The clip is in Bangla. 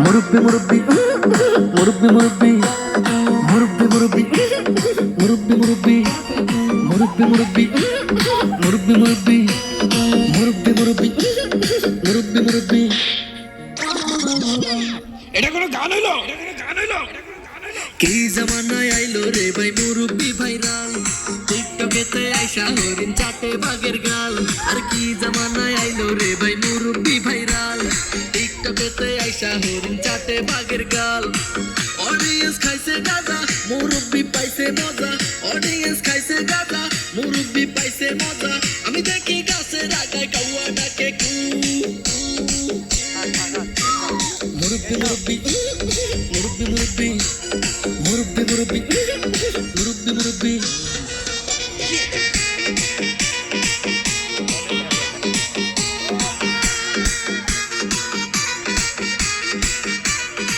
মুরব্বি মুরব্বি মুরব্বি মুরব্বি মুরব্বি মুরব্বি মুরব্বি মুরব্বি মুরব্বি মুরব্বি মুরব্বি মুরব্বি মুরব্বি মুরব্বি মুরব্বি মুরব্বি। এটা কোনো গান হইলো? কি জামানায় আইলো রে ভাই মুরব্বি ভাইরাল, টিকটকেতে আইসা হরিণ চাটে বাঘের গাল। আর কি জামানায় আইলো রে ভাই মুরব্বি ভাইরাল, টিকটকেতে আইসা হরিণ চাটে বাঘের গাল। অডিয়েন্স খাইছে গাঁজা, মুরব্বি পাইছে মজা, অডিয়েন্স খাইছে গাঁজা, মুরব্বি পাইছে মজা। আমি দেখি গাছের আগায় কাউয়া ডাকে কু। মুরব্বি মুরব্বি মুরব্বি মুরব্বি মুরব্বি মুরব্বি মুরব্বি মুরব্বি।